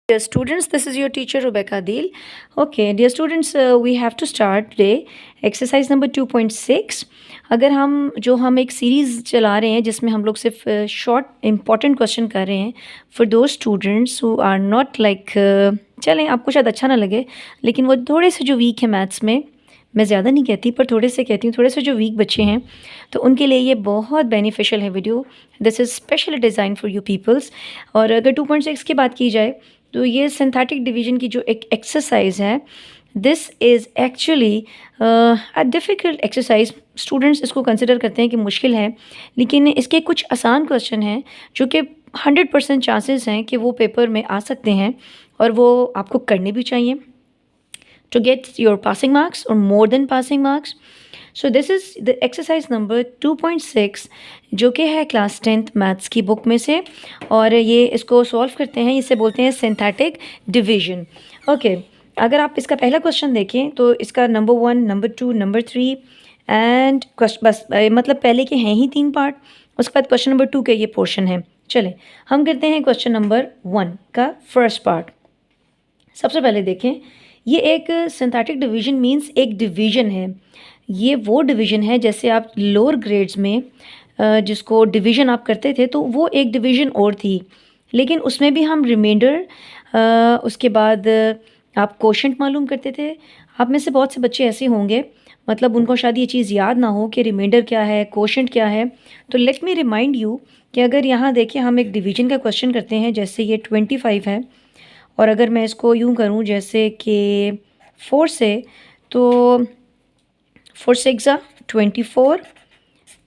Dear students, this is your teacher Rebecca Deal. Okay, dear students, we have to start today exercise number 2.6. अगर हम एक series चला रहे हैं जिसमें हम लोग सिर्फ शॉर्ट इंपॉर्टेंट क्वेश्चन कर रहे हैं for those students who are not like, चलें आपको शायद अच्छा ना लगे लेकिन वो थोड़े से जो वीक है मैथ्स में, मैं ज़्यादा नहीं कहती पर थोड़े से कहती हूँ, थोड़े से जो वीक बच्चे हैं तो उनके लिए ये बहुत बेनिफिशियल है video. This is specially design for you peoples. और अगर 2.6 की बात की जाए तो ये सिंथेटिक डिवीजन की जो एक एक्सरसाइज है, this is actually a difficult exercise. Students इसको कंसिडर करते हैं कि मुश्किल है, लेकिन इसके कुछ आसान क्वेश्चन हैं जो कि 100% चांसेस हैं कि वो पेपर में आ सकते हैं और वो आपको करने भी चाहिए to get your passing marks or more than passing marks. So this is the exercise number 2.6 जो कि है क्लास 10th मैथ्स की बुक में से, और ये इसको सॉल्व करते हैं, इसे बोलते हैं सिंथेटिक डिवीजन. ओके, अगर आप इसका पहला क्वेश्चन देखें तो इसका नंबर 1, नंबर 2, नंबर 3 एंड बस मतलब पहले के हैं ही 3 पार्ट. उसके बाद क्वेश्चन नंबर 2 के ये पोर्शन है. चलें हम करते हैं क्वेश्चन नंबर 1 का फर्स्ट पार्ट. सबसे पहले देखें, ये एक सिंथेटिक डिवीजन मींस एक डिवीजन है. ये वो डिवीजन है जैसे आप लोअर ग्रेड्स में जिसको डिवीजन आप करते थे तो वो एक डिवीजन और थी, लेकिन उसमें भी हम रिमाइंडर, उसके बाद आप कोशेंट मालूम करते थे. आप में से बहुत से बच्चे ऐसे होंगे मतलब उनको शायद ये चीज़ याद ना हो कि रिमाइंडर क्या है, कोशेंट क्या है. तो लेट मी रिमाइंड यू कि अगर यहाँ देखिए हम एक डिवीजन का क्वेश्चन करते हैं, जैसे ये 25 है और अगर मैं इसको यूँ करूँ जैसे कि 4 से, तो 4 6 24.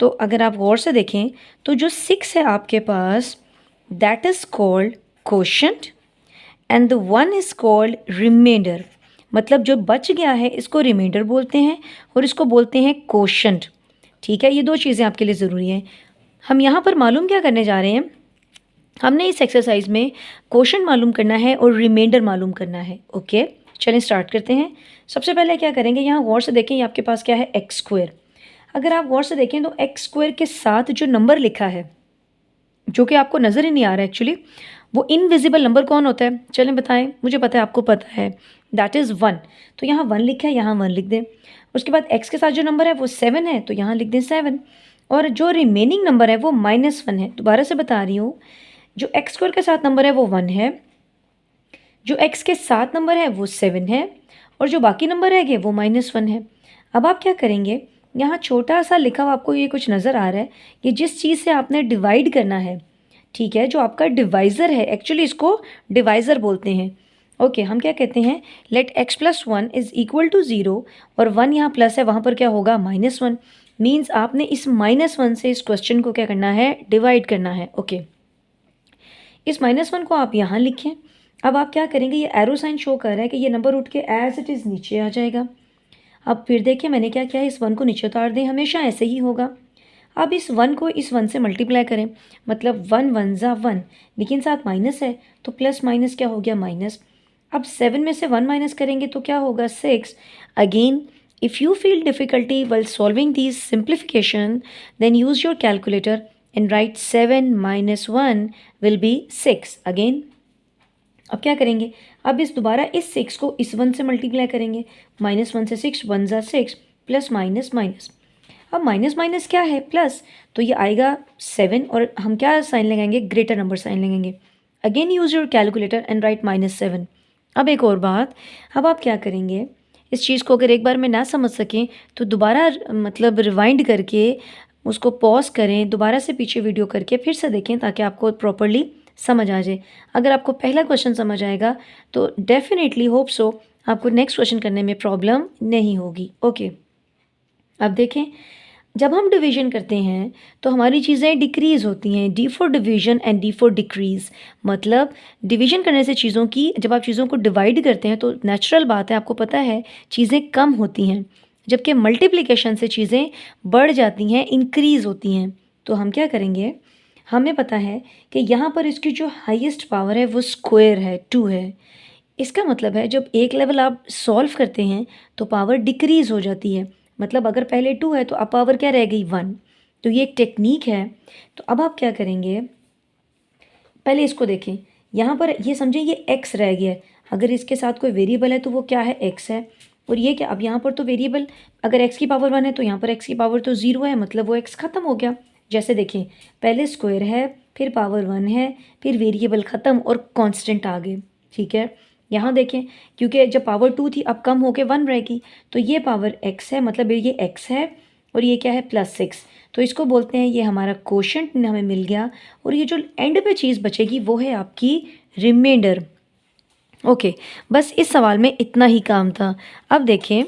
तो अगर आप गौर से देखें तो जो 6 है आपके पास, that is called quotient and the 1 is called reminder. मतलब जो बच गया है इसको रिमाइंडर बोलते हैं और इसको बोलते हैं कोशेंट. ठीक है, ये दो चीज़ें आपके लिए ज़रूरी हैं. हम यहाँ पर मालूम क्या करने जा रहे हैं, हमने इस एक्सरसाइज में कोशेंट मालूम करना है और रिमाइंडर मालूम करना है. ओके, चलें स्टार्ट करते हैं. सबसे पहले क्या करेंगे, यहाँ गौर से देखें, ये आपके पास क्या है, एक्स स्क्वायर. अगर आप गौर से देखें तो एक्स स्क्वायर के साथ जो नंबर लिखा है जो कि आपको नज़र ही नहीं आ रहा है एक्चुअली, वो इनविजिबल नंबर कौन होता है, चलें बताएं, मुझे पता है आपको पता है, दैट इज़ 1. तो यहाँ 1 लिखा है, यहाँ 1 लिख दें. उसके बाद एक्स के साथ जो नंबर है वो 7 है तो यहाँ लिख दें 7. और जो रिमेनिंग नंबर है वो -1 है. दोबारा से बता रही हूँ, जो एक्स स्क्वायर के साथ नंबर है वो 1 है, जो एक्स के साथ नंबर है वो 7 है, और जो बाकी नंबर रह गए वो -1 है. अब आप क्या करेंगे, यहाँ छोटा सा लिखा हुआ आपको ये कुछ नज़र आ रहा है, कि जिस चीज़ से आपने डिवाइड करना है, ठीक है, जो आपका डिवाइज़र है, एक्चुअली इसको डिवाइज़र बोलते हैं. ओके, हम क्या कहते हैं, let x + 1 is equal to 0, और 1 यहाँ प्लस है, वहाँ पर क्या होगा, -1. मीन्स आपने इस -1 से इस क्वेश्चन को क्या करना है, डिवाइड करना है. ओके, इस -1 को आप यहाँ लिखें. अब आप क्या करेंगे, ये एरो साइन शो कर रहा है कि ये नंबर उठ के एज इट इज़ नीचे आ जाएगा. अब फिर देखिए मैंने क्या किया है, इस 1 को नीचे उतार दें, हमेशा ऐसे ही होगा. अब इस 1 को इस 1 से मल्टीप्लाई करें, मतलब 1 1 ज़ा 1, लेकिन साथ माइनस है तो प्लस माइनस क्या हो गया, माइनस. अब 7 में से 1 माइनस करेंगे तो क्या होगा, 6. Again, if you feel difficulty while solving these simplification, then use your calculator and write 7 - 1 will be 6. Again अब क्या करेंगे, अब इस दोबारा इस 6 को इस 1 से मल्टीप्लाई करेंगे, -1 से 6, 1 ज़ा 6, प्लस माइनस माइनस. अब माइनस माइनस क्या है, प्लस, तो ये आएगा 7, और हम क्या साइन लगाएंगे, ग्रेटर नंबर साइन लगाएंगे. Again use your calculator and right -7. अब एक और बात, अब आप क्या करेंगे, इस चीज़ को अगर एक बार में ना समझ सकें तो दोबारा मतलब रिवाइंड करके उसको पॉज करें, दोबारा से पीछे वीडियो करके फिर से देखें ताकि आपको प्रॉपरली समझ आ जाए. अगर आपको पहला क्वेश्चन समझ आएगा तो डेफिनेटली होप सो आपको नेक्स्ट क्वेश्चन करने में प्रॉब्लम नहीं होगी. ओके, अब देखें, जब हम डिवीजन करते हैं तो हमारी चीज़ें डिक्रीज़ होती हैं. D for division and D for decrease. मतलब डिवीजन करने से चीज़ों की, जब आप चीज़ों को डिवाइड करते हैं तो नेचुरल बात है, आपको पता है, चीज़ें कम होती हैं, जबकि मल्टीप्लिकेशन से चीज़ें बढ़ जाती हैं, इंक्रीज़ होती हैं. तो हम क्या करेंगे, हमें पता है कि यहाँ पर इसकी जो हाईएस्ट पावर है वो स्क्वायर है, 2 है. इसका मतलब है जब एक लेवल आप सॉल्व करते हैं तो पावर डिक्रीज़ हो जाती है. मतलब अगर पहले 2 है तो अब पावर क्या रह गई, 1. तो ये एक टेक्निक है. तो अब आप क्या करेंगे, पहले इसको देखें, यहाँ पर ये समझें ये x रह गया है, अगर इसके साथ कोई वेरिएबल है तो वो क्या है, x है। और ये क्या, अब यहाँ पर तो वेरिएबल अगर x की पावर 1 है तो यहाँ पर x की पावर तो 0 है, मतलब वो x ख़त्म हो गया। जैसे देखें, पहले स्क्वायर है, फिर पावर 1 है, फिर वेरिएबल ख़त्म और कांस्टेंट आ गए, ठीक है। यहाँ देखें, क्योंकि जब पावर 2 थी अब कम होके 1 रहेगी, तो ये पावर x है, मतलब ये x है और ये क्या है, +6। तो इसको बोलते हैं ये हमारा कोशेंट हमें मिल गया। और ये जो एंड पे चीज़ बचेगी वो है आपकी रिमाइंडर। ओके, बस इस सवाल में इतना ही काम था। अब देखें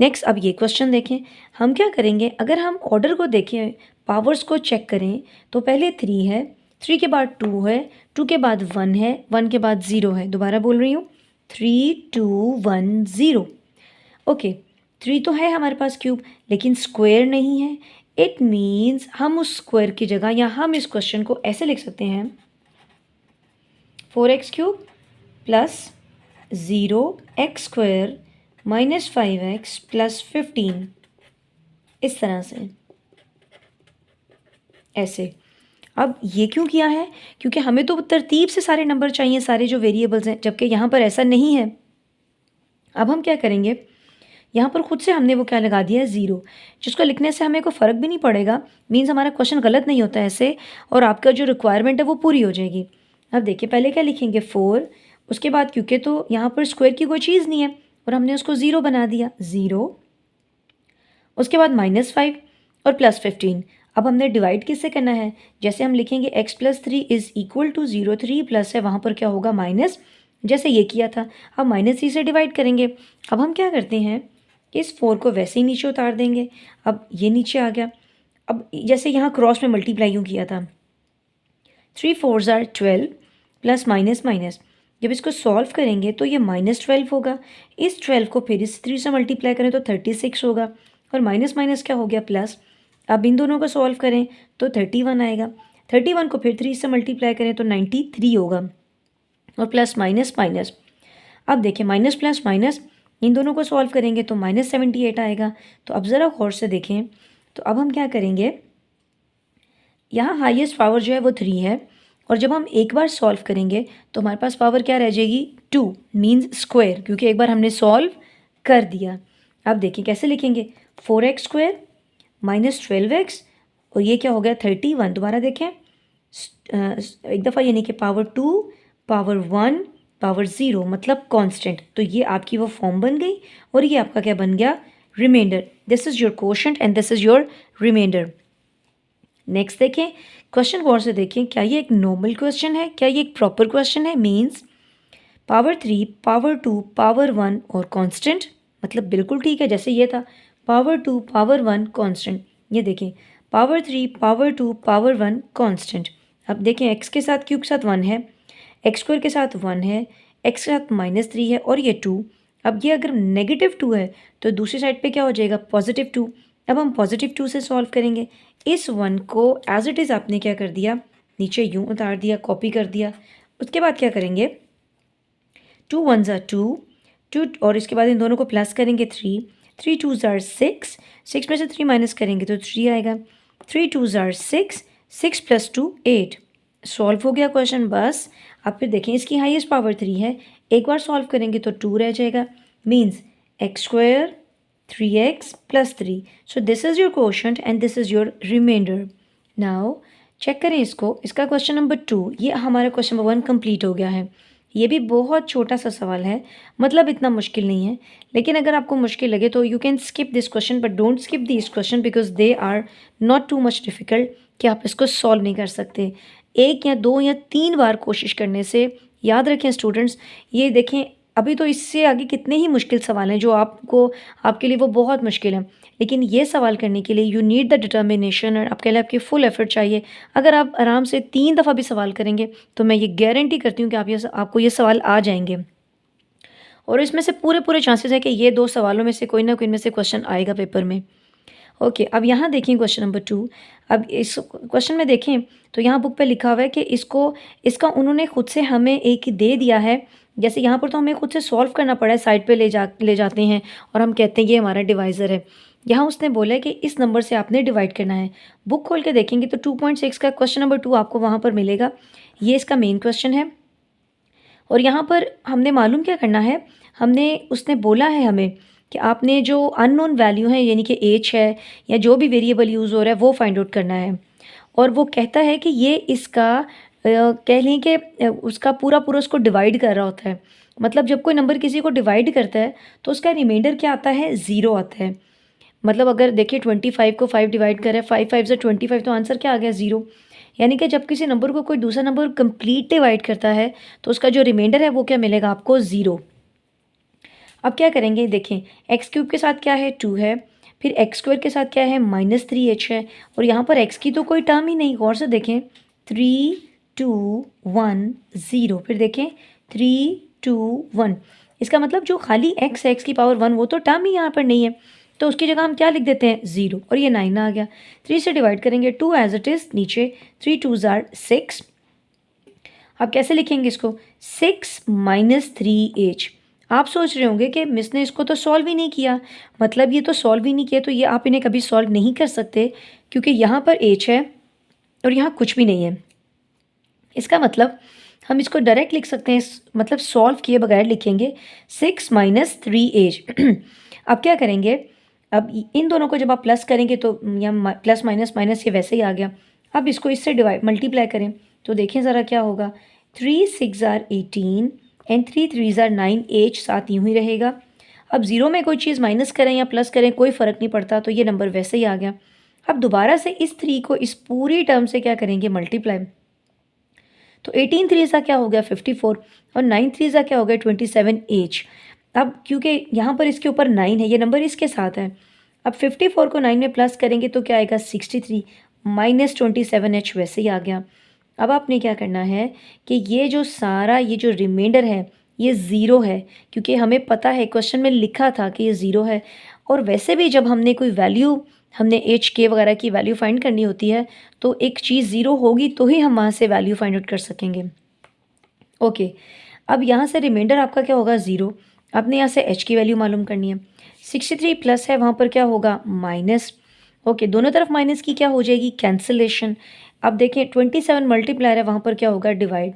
नेक्स्ट, अब ये क्वेश्चन देखें, हम क्या करेंगे, अगर हम ऑर्डर को देखें, पावर्स को चेक करें, तो पहले 3 है, 3 के बाद 2 है, 2 के बाद 1 है, 1 के बाद 0 है। दोबारा बोल रही हूँ, 3 2 1 0। ओके, 3 तो है हमारे पास क्यूब, लेकिन स्क्वायर नहीं है। इट मीन्स हम उस स्क्वायर की जगह, या हम इस क्वेश्चन को ऐसे लिख सकते हैं, 4x³ plus 0x² minus 5x plus 15, इस तरह से, ऐसे। अब ये क्यों किया है, क्योंकि हमें तो तरतीब से सारे नंबर चाहिए, सारे जो वेरिएबल्स हैं, जबकि यहाँ पर ऐसा नहीं है। अब हम क्या करेंगे, यहाँ पर खुद से हमने वो क्या लगा दिया है, 0, जिसको लिखने से हमें कोई फ़र्क भी नहीं पड़ेगा, मीन्स हमारा क्वेश्चन गलत नहीं होता ऐसे, और आपका जो रिक्वायरमेंट है वो पूरी हो जाएगी। अब देखिए, पहले क्या लिखेंगे, 4, उसके बाद क्योंकि तो यहाँ पर स्क्वायर की कोई चीज़ नहीं है और हमने उसको 0 बना दिया, 0, उसके बाद -5 और +15। अब हमने डिवाइड किससे करना है, जैसे हम लिखेंगे x+3 is equal to 0, 3 plus है, वहाँ पर क्या होगा, माइनस, जैसे ये किया था। अब -3 से डिवाइड करेंगे। अब हम क्या करते हैं, इस 4 को वैसे ही नीचे उतार देंगे। अब ये नीचे आ गया। अब जैसे यहाँ क्रॉस में मल्टीप्लाई यूँ किया था, 3 4s are 12 plus minus minus, जब इसको सॉल्व करेंगे तो ये -12 होगा। इस 12 को फिर इस 3 से मल्टीप्लाई करें तो 36 होगा, और माइनस माइनस क्या हो गया, प्लस। अब इन दोनों को सॉल्व करें तो 31 आएगा। 31 को फिर 3 से मल्टीप्लाई करें तो 93 होगा, और प्लस माइनस माइनस। अब देखिए, माइनस प्लस माइनस, इन दोनों को सॉल्व करेंगे तो -78 आएगा। तो अब ज़रा गौर से देखें, तो अब हम क्या करेंगे, यहाँ हाईएस्ट पावर जो है वो 3 है, और जब हम एक बार सॉल्व करेंगे तो हमारे पास पावर क्या रह जाएगी, 2, मीन्स स्क्वायर, क्योंकि एक बार हमने सॉल्व कर दिया। अब देखिए कैसे लिखेंगे, 4x² माइनस 12x, और ये क्या हो गया, 31। दोबारा देखें, एक दफ़ा, यानी कि पावर 2, पावर 1, पावर 0, मतलब कांस्टेंट। तो ये आपकी वो फॉर्म बन गई, और ये आपका क्या बन गया, remainder. This is your quotient and this is your remainder. Next देखें, क्वेश्चन गौर से देखें, क्या ये एक नॉर्मल क्वेश्चन है, क्या ये एक प्रॉपर क्वेश्चन है, मीन्स पावर 3, पावर 2, पावर 1 और कांस्टेंट, मतलब बिल्कुल ठीक है, जैसे ये था, पावर 2, पावर 1 कांस्टेंट। ये देखें, पावर 3, पावर 2, पावर 1 कांस्टेंट। अब देखें, x के साथ, क्यूब के साथ 1 है, x² के साथ 1 है, x के साथ -3 है, और ये 2। अब ये अगर -2 है तो दूसरी साइड पे क्या हो जाएगा, +2। अब हम +2 से सॉल्व करेंगे। इस 1 को एज इट इज़ आपने क्या कर दिया, नीचे यूँ उतार दिया, कॉपी कर दिया। उसके बाद क्या करेंगे, 2 1s are 2, 2, और इसके बाद इन दोनों को प्लस करेंगे, 3, 3 2s are 6, 6 में से 3 माइनस करेंगे तो 3 आएगा, 3 2s are 6, 6 + 2 8। सॉल्व हो गया क्वेश्चन, बस। अब फिर देखें, इसकी हाईएस्ट पावर 3 है, एक बार सॉल्व करेंगे तो 2 रह जाएगा, means x² 3x + 3। So this is your quotient and this is your remainder. Now check करें इसको, इसका क्वेश्चन नंबर 2, ये हमारा क्वेश्चन नंबर 1 कंप्लीट हो गया है। ये भी बहुत छोटा सा सवाल है, मतलब इतना मुश्किल नहीं है, लेकिन अगर आपको मुश्किल लगे तो you can skip this question, but don't skip this question because they are not too much difficult कि आप इसको सॉल्व नहीं कर सकते। 1 या 2 या 3 बार कोशिश करने से, याद रखें स्टूडेंट्स, ये देखें, अभी तो इससे आगे कितने ही मुश्किल सवाल हैं जो आपके लिए वो बहुत मुश्किल है, लेकिन ये सवाल करने के लिए यू नीड द डिटर्मिनेशन, और आपके लिए आपकी फुल एफर्ट चाहिए। अगर आप आराम से 3 दफ़ा भी सवाल करेंगे तो मैं ये गारंटी करती हूँ कि आपको ये सवाल आ जाएंगे, और इसमें से पूरे चांसेस है कि ये 2 सवालों में से कोई ना कोई इनमें से क्वेश्चन आएगा पेपर में। ओके, अब यहाँ देखें क्वेश्चन नंबर 2। अब इस क्वेश्चन में देखें तो यहाँ बुक पे लिखा हुआ है कि इसका उन्होंने खुद से हमें एक दे दिया है। जैसे यहाँ पर तो हमें खुद से सॉल्व करना पड़ा है, साइड पे ले जाते हैं और हम कहते हैं ये हमारा डिवाइज़र है। यहाँ उसने बोला है कि इस नंबर से आपने डिवाइड करना है। बुक खोल के देखेंगे तो 2.6 का क्वेश्चन नंबर 2 आपको वहाँ पर मिलेगा। ये इसका मेन क्वेश्चन है। और यहाँ पर हमने मालूम क्या करना है, उसने बोला है हमें कि आपने जो अननोन वैल्यू है यानी कि एज है या जो भी वेरिएबल यूज़ हो रहा है वो फाइंड आउट करना है। और वो कहता है कि ये इसका कह लें कि उसका पूरा पूरा उसको डिवाइड कर रहा होता है। मतलब जब कोई नंबर किसी को डिवाइड करता है तो उसका रिमाइंडर क्या आता है, ज़ीरो आता है। मतलब अगर देखिए 25 को 5 डिवाइड करें, 5 5 से 25, तो आंसर क्या आ गया, ज़ीरो। यानी कि जब किसी नंबर को कोई दूसरा नंबर कंप्लीट डिवाइड करता है तो उसका जो रिमाइंडर है वो क्या मिलेगा आपको, ज़ीरो। अब क्या करेंगे, देखें एक्स क्यूब के साथ क्या है, 2 है। फिर एक्स स्क्वायर के साथ क्या है, -3h है। और यहाँ पर एक्स की तो कोई टर्म ही नहीं, गौर से देखें, 3 2 1 0। फिर देखें 3 2 1, इसका मतलब जो खाली एक्स की पावर 1 वो तो टर्म ही यहाँ पर नहीं है, तो उसकी जगह हम क्या लिख देते हैं, 0। और ये 9 आ गया। 3 से डिवाइड करेंगे, 2 एज इट इज़ नीचे, 3 2 ज़ार 6। अब कैसे लिखेंगे इसको, 6 -3h। आप सोच रहे होंगे कि मिस ने इसको तो सॉल्व ही नहीं किया, मतलब ये तो सॉल्व ही नहीं किया, तो ये आप इन्हें कभी सॉल्व नहीं कर सकते क्योंकि यहाँ पर h है और यहाँ कुछ भी नहीं है। इसका मतलब हम इसको डायरेक्ट लिख सकते हैं, मतलब सॉल्व किए बगैर लिखेंगे 6 -3h। अब क्या करेंगे, अब इन दोनों को जब आप प्लस करेंगे तो यहाँ प्लस माइनस माइनस ये वैसे ही आ गया। अब इसको इससे डिवाइड मल्टीप्लाई करें तो देखें ज़रा क्या होगा, 3 6 ज़ार 18 एंड 3 3 ज़ार 9, h साथ यूँ ही रहेगा। अब ज़ीरो में कोई चीज़ माइनस करें या प्लस करें कोई फ़र्क नहीं पड़ता, तो ये नंबर वैसे ही आ गया। अब दोबारा से इस 3 को इस पूरी टर्म से क्या करेंगे, मल्टीप्लाई। तो 18 3 सा क्या हो गया, 54, और 9 3 सा क्या हो गया, 27h। अब क्योंकि यहाँ पर इसके ऊपर 9 है, ये नंबर इसके साथ है। अब 54 को 9 में प्लस करेंगे तो क्या आएगा, 63 -27h वैसे ही आ गया। अब आपने क्या करना है कि ये जो सारा ये जो रिमाइंडर है ये ज़ीरो है, क्योंकि हमें पता है क्वेश्चन में लिखा था कि ये ज़ीरो है। और वैसे भी जब हमने कोई वैल्यू, हमने एच के वगैरह की वैल्यू फाइंड करनी होती है तो एक चीज़ ज़ीरो होगी तो ही हम वहाँ से वैल्यू फाइंड आउट कर सकेंगे। ओके, अब यहाँ से रिमाइंडर आपका क्या होगा, ज़ीरो। आपने यहाँ से एच की वैल्यू मालूम करनी है। 63 प्लस है, वहाँ पर क्या होगा, माइनस। ओके, दोनों तरफ माइनस की क्या हो जाएगी, कैंसिलेशन। अब देखें 27 मल्टीप्लायर है, वहाँ पर क्या होगा, डिवाइड।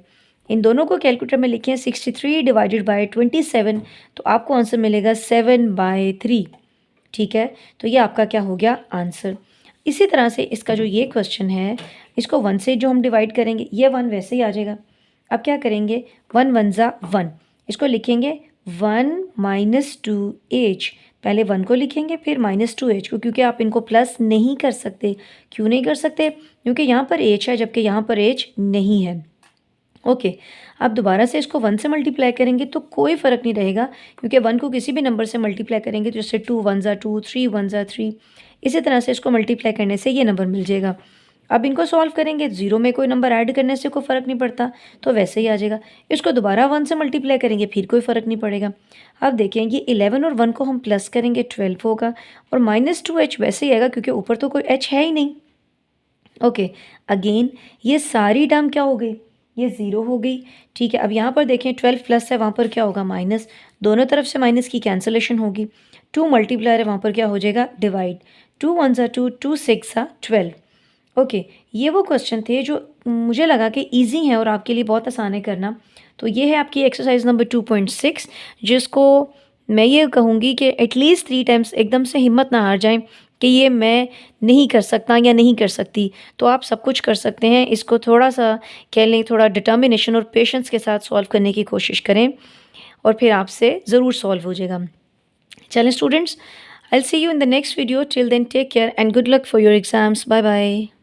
इन दोनों को कैलकुलेटर में लिखें, 63 डिवाइडेड बाय 27, तो आपको आंसर मिलेगा 7/3। ठीक है, तो ये आपका क्या हो गया, आंसर। इसी तरह से इसका जो ये क्वेश्चन है, इसको 1 से जो हम डिवाइड करेंगे, ये 1 वैसे ही आ जाएगा। अब क्या करेंगे, 1 1 ज़ा 1, इसको लिखेंगे 1 -2h। पहले 1 को लिखेंगे फिर -2h को, क्योंकि आप इनको प्लस नहीं कर सकते। क्यों नहीं कर सकते, क्योंकि यहाँ पर h है जबकि यहाँ पर h नहीं है। ओके, अब दोबारा से इसको 1 से मल्टीप्लाई करेंगे तो कोई फ़र्क नहीं रहेगा, क्योंकि 1 को किसी भी नंबर से मल्टीप्लाई करेंगे तो जैसे 2 1 ज़ा 2, 3 1 ज़ा 3, इसी तरह से इसको मल्टीप्लाई करने से ये नंबर मिल जाएगा। अब इनको सॉल्व करेंगे, ज़ीरो में कोई नंबर ऐड करने से कोई फ़र्क नहीं पड़ता, तो वैसे ही आ जाएगा। इसको दोबारा 1 से मल्टीप्लाई करेंगे फिर कोई फ़र्क नहीं पड़ेगा। अब देखिए ये 11 और 1 को हम प्लस करेंगे, 12 होगा, और -2h वैसे ही आएगा क्योंकि ऊपर तो कोई h है ही नहीं। ओके, अगेन ये सारी टर्म क्या हो गई, ये ज़ीरो हो गई। ठीक है, अब यहाँ पर देखें 12 प्लस है, वहाँ पर क्या होगा, माइनस। दोनों तरफ से माइनस की कैंसलेशन होगी। 2 मल्टीप्लायर है, वहाँ पर क्या हो जाएगा, डिवाइड। 2 1 ज़ा 2, 2 6 ज़ा 12। ओके, ये वो क्वेश्चन थे जो मुझे लगा कि इजी हैं और आपके लिए बहुत आसान है करना। तो ये है आपकी एक्सरसाइज नंबर 2.6, जिसको मैं ये कहूँगी कि एटलीस्ट 3 टाइम्स एकदम से हिम्मत ना हार जाएं कि ये मैं नहीं कर सकता या नहीं कर सकती। तो आप सब कुछ कर सकते हैं। इसको थोड़ा सा कह लें, थोड़ा डिटर्मिनेशन और पेशेंस के साथ सॉल्व करने की कोशिश करें और फिर आपसे ज़रूर सॉल्व हो जाएगा। चलें students, I'll see you in the next video. Till then, take care and good luck for your exams. Bye bye.